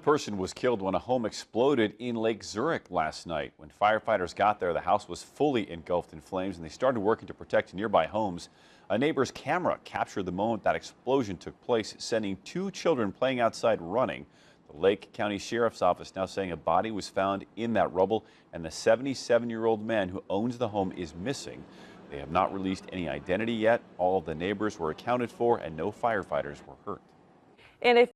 person was killed when a home exploded in Lake Zurich last night. When firefighters got there, the house was fully engulfed in flames, and they started working to protect nearby homes. A neighbor's camera captured the moment that explosion took place, sending two children playing outside running. The Lake County Sheriff's Office now saying a body was found in that rubble, and the 77-year-old man who owns the home is missing. They have not released any identity yet. All of the neighbors were accounted for, and no firefighters were hurt. And if